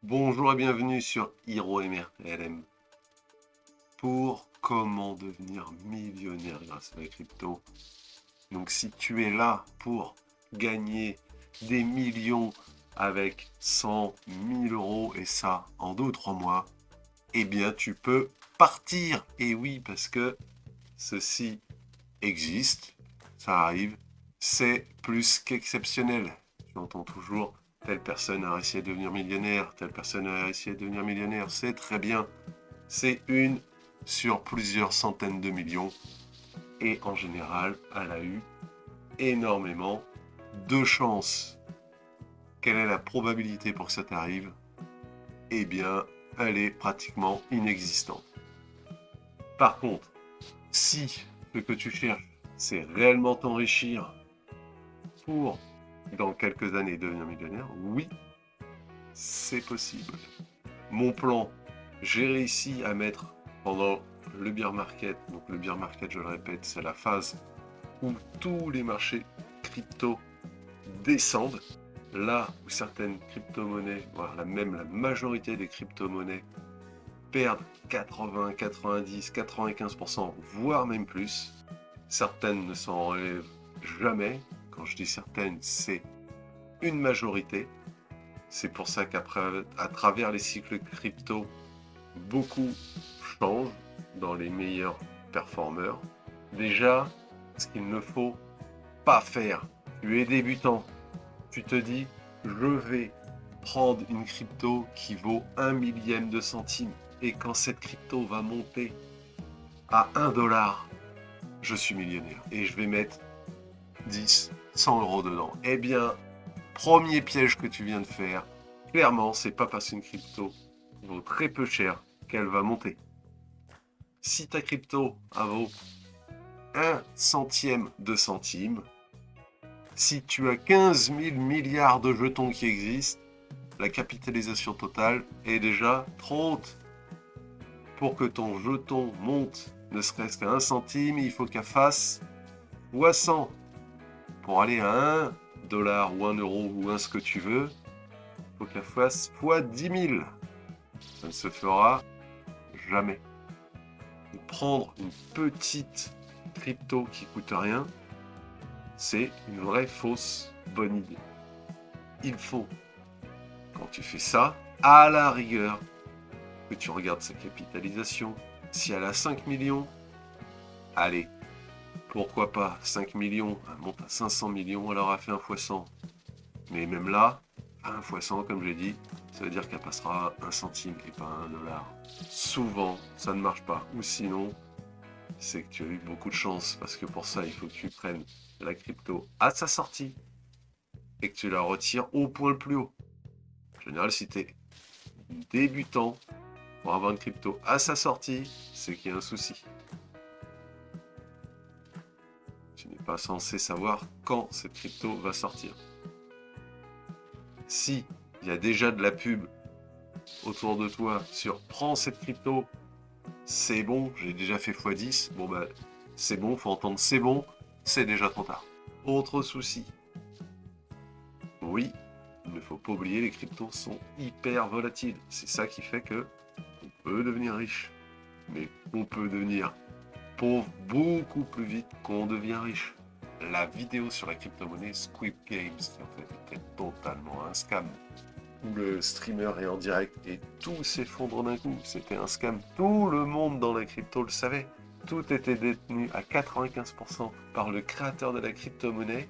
Bonjour et bienvenue sur Hero MRLM pour comment devenir millionnaire grâce à la crypto. Donc si tu es là pour gagner des millions avec 100 000 euros et ça en 2 ou 3 mois, eh bien tu peux partir. Et oui, parce que ceci existe, ça arrive, c'est plus qu'exceptionnel. Tu entends toujours telle personne a réussi à devenir millionnaire, telle personne a réussi à devenir millionnaire, c'est très bien. C'est une sur plusieurs centaines de millions et en général, elle a eu énormément de chance. Quelle est la probabilité pour que ça t'arrive? Eh bien, elle est pratiquement inexistante. Par contre, si ce que tu cherches, c'est réellement t'enrichir pour, dans quelques années, devenir millionnaire, oui, c'est possible. Mon plan, j'ai réussi à mettre pendant le bear market, donc le bear market, je le répète, c'est la phase où tous les marchés crypto descendent, là où certaines crypto-monnaies, voire même la majorité des crypto-monnaies, perdent 80, 90, 95%, voire même plus. Certaines ne s'en relèvent jamais. Quand je dis certaines, c'est une majorité. C'est pour ça qu'à travers les cycles crypto, beaucoup changent dans les meilleurs performeurs. Déjà, ce qu'il ne faut pas faire. Tu es débutant. Tu te dis, je vais prendre une crypto qui vaut 1 millième de centime. Et quand cette crypto va monter à 1 $, je suis millionnaire. Et je vais mettre 10, 100 euros dedans. Eh bien, premier piège que tu viens de faire, clairement, c'est pas parce qu'une crypto vaut très peu cher qu'elle va monter. Si ta crypto vaut 1 centième de centime, si tu as 15 000 milliards de jetons qui existent, la capitalisation totale est déjà trop haute. Pour que ton jeton monte ne serait-ce qu'à 1 centime, il faut qu'elle fasse fois 100. Pour aller à 1 dollar ou 1 euro ou 1 ce que tu veux, il faut qu'elle fasse fois 10 000. Ça ne se fera jamais. Et prendre une petite crypto qui coûte rien, c'est une vraie fausse bonne idée. Il faut, quand tu fais ça, à la rigueur, que tu regardes sa capitalisation. Si elle a 5 millions, allez, pourquoi pas 5 millions, elle monte à 500 millions, elle aura fait 1 fois 100. Mais même là, 1 fois 100, comme j'ai dit, ça veut dire qu'elle passera 1 centime et pas 1 dollar. Souvent, ça ne marche pas. Ou sinon, c'est que tu as eu beaucoup de chance, parce que pour ça, il faut que tu prennes la crypto à sa sortie et que tu la retires au point le plus haut. En général, si tu es débutant, pour avoir une crypto à sa sortie, c'est qu'il y a un souci. Tu n'es pas censé savoir quand cette crypto va sortir. Si il y a déjà de la pub autour de toi sur prends cette crypto, c'est bon, j'ai déjà fait x10, bon bah c'est bon, faut entendre c'est bon, c'est déjà trop tard. Autre souci. Oui, il ne faut pas oublier, les cryptos sont hyper volatiles. C'est ça qui fait que on peut devenir riche, mais on peut devenir pauvre beaucoup plus vite qu'on devient riche. La vidéo sur la crypto-monnaie Squid Games, qui en fait était totalement un scam, où le streamer est en direct et tout s'effondre d'un coup. C'était un scam. Tout le monde dans la crypto le savait. Tout était détenu à 95% par le créateur de la crypto-monnaie.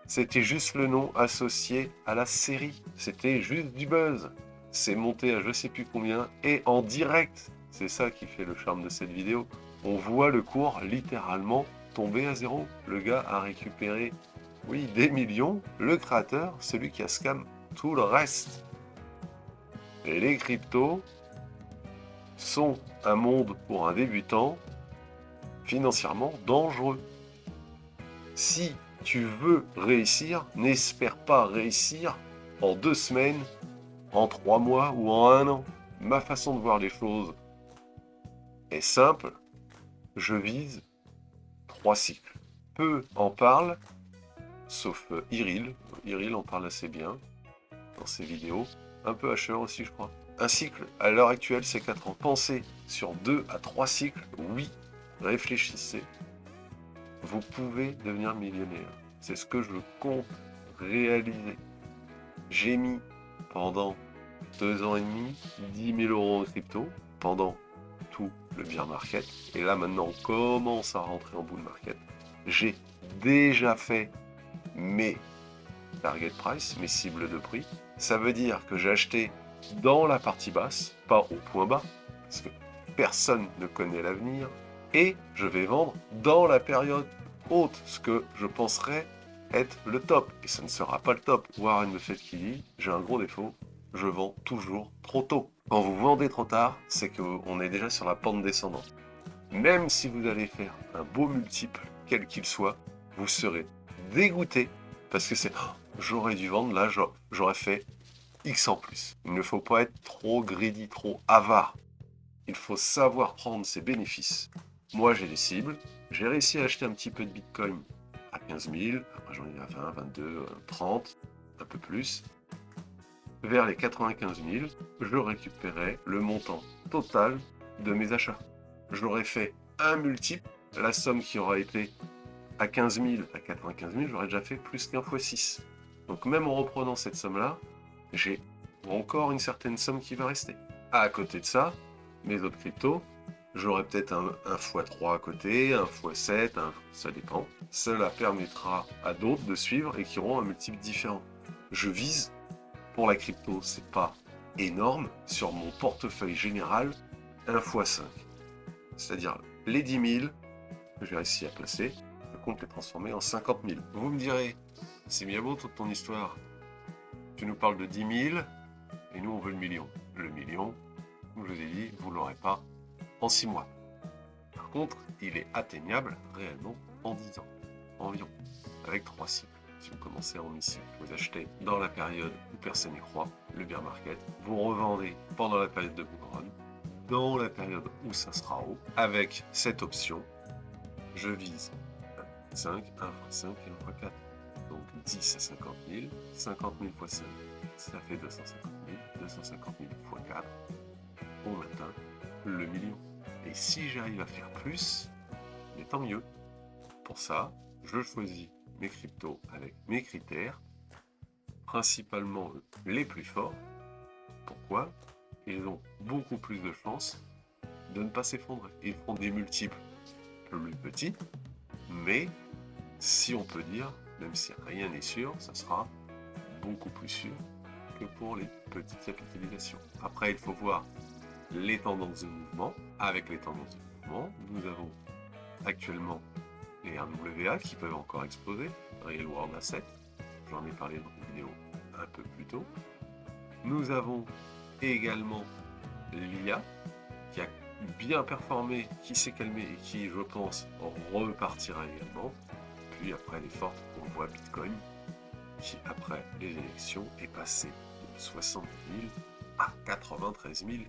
C'était juste le nom associé à la série. C'était juste du buzz. C'est monté à je sais plus combien et en direct. C'est ça qui fait le charme de cette vidéo. On voit le cours littéralement tomber à zéro. Le gars a récupéré, oui, des millions. Le créateur, celui qui a scam tout le reste. Et les cryptos sont un monde pour un débutant financièrement dangereux. Si tu veux réussir, n'espère pas réussir en 2 semaines, en 3 mois ou en 1 an. Ma façon de voir les choses est simple. Je vise 3 cycles. Peu en parlent, sauf Iril. Iril en parle assez bien dans ses vidéos. un peu HE1 aussi, je crois. Un cycle, à l'heure actuelle, c'est 4 ans. Pensez sur 2 à 3 cycles, oui, réfléchissez. Vous pouvez devenir millionnaire. C'est ce que je compte réaliser. J'ai mis pendant 2 ans et demi 10 000 euros en crypto pendant tout le bear market. Et là maintenant on commence à rentrer en bull market. J'ai déjà fait mes target price, mes cibles de prix. Ça veut dire que j'ai acheté dans la partie basse, pas au point bas, parce que personne ne connaît l'avenir. Et je vais vendre dans la période haute, ce que je penserais être le top. Et ça ne sera pas le top. Warren Buffett qui dit, j'ai un gros défaut, je vends toujours trop tôt. Quand vous vendez trop tard, c'est qu'on est déjà sur la pente descendante. Même si vous allez faire un beau multiple, quel qu'il soit, vous serez dégoûté parce que c'est j'aurais dû vendre, là j'aurais fait X en plus. Il ne faut pas être trop greedy, trop avare. Il faut savoir prendre ses bénéfices. Moi j'ai des cibles, j'ai réussi à acheter un petit peu de Bitcoin à 15 000, après j'en ai à 20, 22, 30, un peu plus. Vers les 95 000, je récupérais le montant total de mes achats. J'aurais fait un multiple, la somme qui aura été à 15 000, à 95 000, j'aurais déjà fait plus qu'un fois 6. Donc même en reprenant cette somme-là, j'ai encore une certaine somme qui va rester. À côté de ça, mes autres cryptos, j'aurai peut-être un x3 à côté, un x7, ça dépend. Cela permettra à d'autres de suivre et qui auront un multiple différent. Je vise, pour la crypto, c'est pas énorme, sur mon portefeuille général, un x5. C'est-à-dire les 10 000 que j'ai réussi à placer, je compte les transformer en 50 000. Vous me direz, c'est bien beau toute ton histoire. Tu nous parles de 10 000 et nous on veut le million. Le million, comme je vous ai dit, vous ne l'aurez pas en 6 mois. Par contre, il est atteignable réellement en 10 ans, environ, avec 3 cycles. Si vous commencez en mi-cycle, vous achetez dans la période où personne n'y croit, le bear market, vous revendez pendant la période de bull run, dans la période où ça sera haut, avec cette option, je vise 5, 1 x 5 et 1 x 4. Donc 10 à 50 000, 50 000 x 5, ça fait 250 000, 250 000 x 4, on atteint le million. Et si j'arrive à faire plus, mais tant mieux. Pour ça, je choisis mes cryptos avec mes critères, principalement les plus forts. Pourquoi ? Ils ont beaucoup plus de chances de ne pas s'effondrer. Ils font des multiples plus petits, mais si on peut dire, même si rien n'est sûr, ça sera beaucoup plus sûr que pour les petites capitalisations. Après, il faut voir les tendances de mouvement. Avec les tendances de mouvement, nous avons actuellement les RWA qui peuvent encore exploser, Real World Asset, j'en ai parlé dans une vidéo un peu plus tôt. Nous avons également l'IA qui a bien performé, qui s'est calmé et qui, je pense, repartira également. Puis après les fortes, on voit Bitcoin qui, après les élections, est passé de 70 000 à 93 000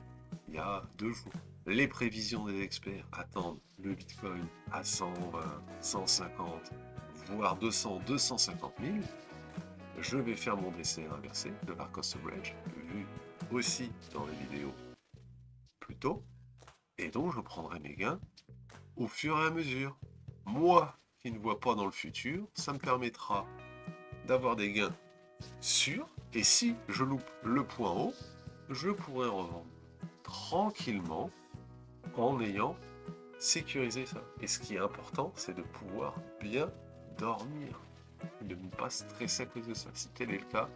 il y a 2 jours. Les prévisions des experts attendent le Bitcoin à 120, 150, voire 200, 250 000. Je vais faire mon dessin inversé de la cost average, vu aussi dans les vidéos plus tôt. Et donc je prendrai mes gains au fur et à mesure. Moi, qui ne vois pas dans le futur, ça me permettra d'avoir des gains sûrs. Et si je loupe le point haut, je pourrai revendre tranquillement en ayant sécurisé ça. Et ce qui est important, c'est de pouvoir bien dormir, de ne pas stresser à cause de ça. Si tel est le cas,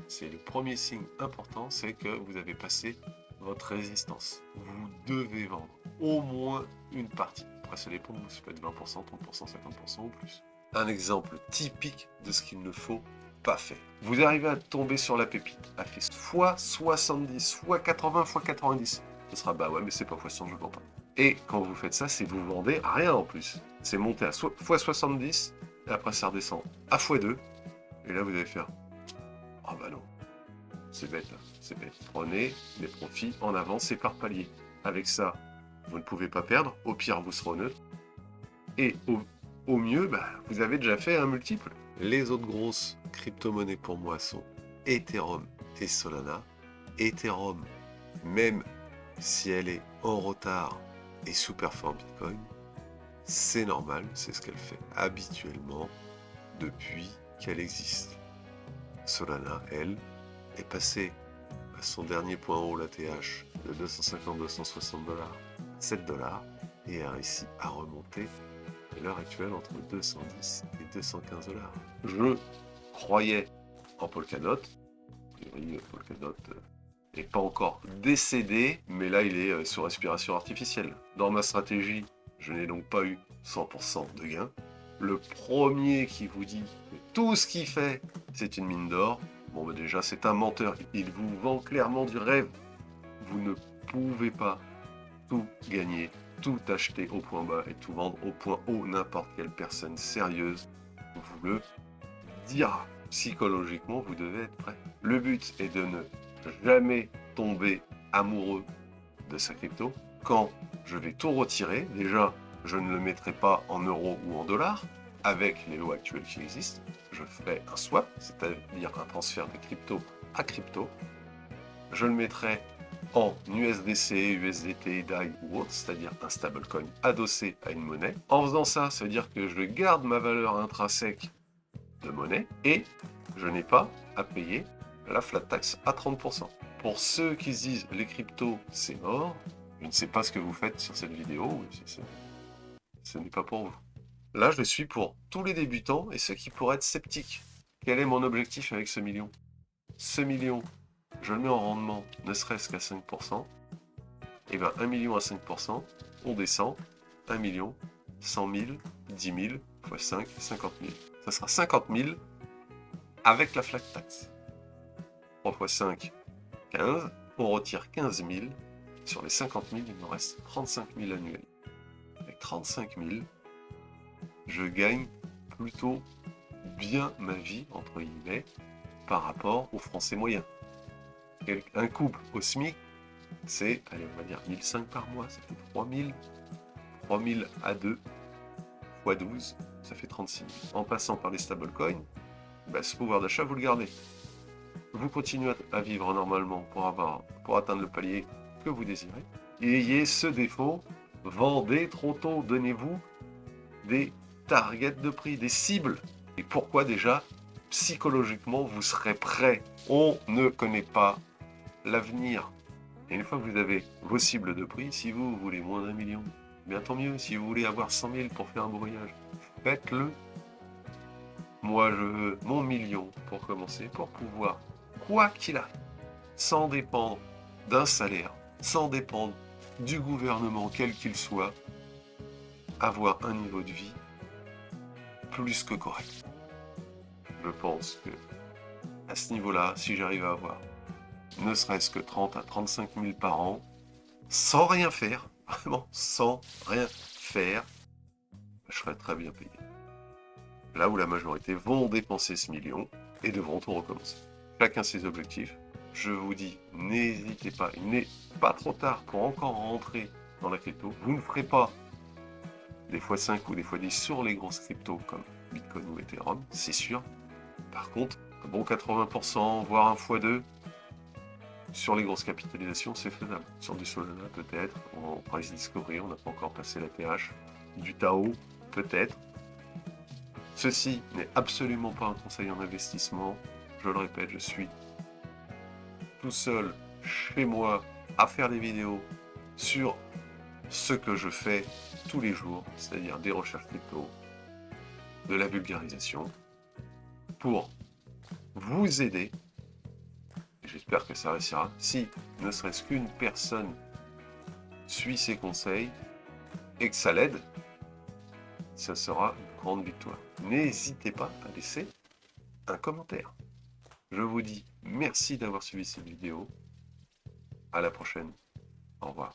c'est le premier signe important, c'est que vous avez passé votre résistance. Vous devez vendre au moins une partie. Après, ça dépend de vous, ça peut être 20%, 30%, 50% ou plus. Un exemple typique de ce qu'il ne faut pas faire. Vous arrivez à tomber sur la pépite, à fait fois 70, fois 80, fois 90. Ce sera bah ouais, mais c'est pas fois 100, je ne vends pas. Et quand vous faites ça, c'est que vous vendez rien en plus. C'est monté à fois 70, et après ça redescend à x2. Et là, vous allez faire ah bah non, c'est bête, là. C'est bête. Prenez les profits en avance et par palier. Avec ça, vous ne pouvez pas perdre. Au pire, vous serez neutre. Et au mieux, bah, vous avez déjà fait un multiple. Les autres grosses crypto-monnaies pour moi sont Ethereum et Solana. Ethereum, même si elle est en retard et sous-performe Bitcoin, c'est normal, c'est ce qu'elle fait habituellement depuis qu'elle existe. Solana, elle, est passée à son dernier point haut, la TH, de 250-260$, 7$ et a réussi à remonter à l'heure actuelle entre 210 et 215$. Je croyais en Polkadot. A priori, Polkadot n'est pas encore décédé, mais là il est sous respiration artificielle. Dans ma stratégie, je n'ai donc pas eu 100% de gain. Le premier qui vous dit que tout ce qu'il fait, c'est une mine d'or, bon bah déjà c'est un menteur, il vous vend clairement du rêve. Vous ne pouvez pas tout gagner, tout acheter au point bas et tout vendre au point haut. N'importe quelle personne sérieuse vous le dira. Psychologiquement, vous devez être prêt. Le but est de ne jamais tomber amoureux de sa crypto. Quand je vais tout retirer, déjà, je ne le mettrai pas en euros ou en dollars. Avec les lois actuelles qui existent, je ferai un swap, c'est-à-dire un transfert de crypto à crypto. Je le mettrai en USDC, USDT, DAI ou autre, c'est-à-dire un stablecoin adossé à une monnaie. En faisant ça, ça veut dire que je garde ma valeur intrinsèque de monnaie et je n'ai pas à payer la flat tax à 30%. Pour ceux qui se disent les cryptos c'est mort, je ne sais pas ce que vous faites sur cette vidéo, ce n'est pas pour vous. Là je suis pour tous les débutants et ceux qui pourraient être sceptiques. Quel est mon objectif avec ce million? Ce million, je le mets en rendement ne serait-ce qu'à 5%, et bien 1 million à 5%, on descend 1 million, 100 000, 10 000, x 5, 50 000. Ça sera 50 000 avec la flat tax. 3 x 5, 15. On retire 15 000. Sur les 50 000, il me reste 35 000 annuels. Avec 35 000, je gagne plutôt bien ma vie, entre guillemets, par rapport aux Français moyens. Un couple au SMIC, c'est, allez, on va dire 1005 par mois, ça fait 3000. 3000 à 2 x 12, ça fait 36 000. En passant par les stablecoins, ce pouvoir d'achat, vous le gardez. Vous continuez à vivre normalement pour atteindre le palier que vous désirez. Et ayez ce défaut, vendez trop tôt, donnez-vous des targets de prix, des cibles. Et pourquoi déjà, psychologiquement, vous serez prêt? On ne connaît pas l'avenir. Et une fois que vous avez vos cibles de prix, si vous voulez moins d'1 million, bien tant mieux. Si vous voulez avoir 100 000 pour faire un brouillage, faites-le. Moi, je veux mon million pour commencer, pour pouvoir, quoi qu'il arrive, sans dépendre d'un salaire, sans dépendre du gouvernement, quel qu'il soit, avoir un niveau de vie plus que correct. Je pense que à ce niveau-là, si j'arrive à avoir ne serait-ce que 30 à 35 000 par an, sans rien faire, vraiment sans rien faire, je serais très bien payé. Là où la majorité vont dépenser ce million et devront tout recommencer. Chacun ses objectifs. Je vous dis, n'hésitez pas, il n'est pas trop tard pour encore rentrer dans la crypto. Vous ne ferez pas des x5 ou des x10 sur les grosses cryptos comme Bitcoin ou Ethereum, c'est sûr. Par contre, un bon 80%, voire un x2, sur les grosses capitalisations, c'est faisable. Sur du Solana, peut-être. En price discovery, on n'a pas encore passé la TH. Du Tao, peut-être. Ceci n'est absolument pas un conseil en investissement. Je le répète, je suis tout seul chez moi à faire des vidéos sur ce que je fais tous les jours, c'est-à-dire des recherches crypto, de la vulgarisation, pour vous aider. J'espère que ça réussira. Si ne serait-ce qu'une personne suit ses conseils et que ça l'aide, ça sera une grande victoire. N'hésitez pas à laisser un commentaire. Je vous dis merci d'avoir suivi cette vidéo. À la prochaine. Au revoir.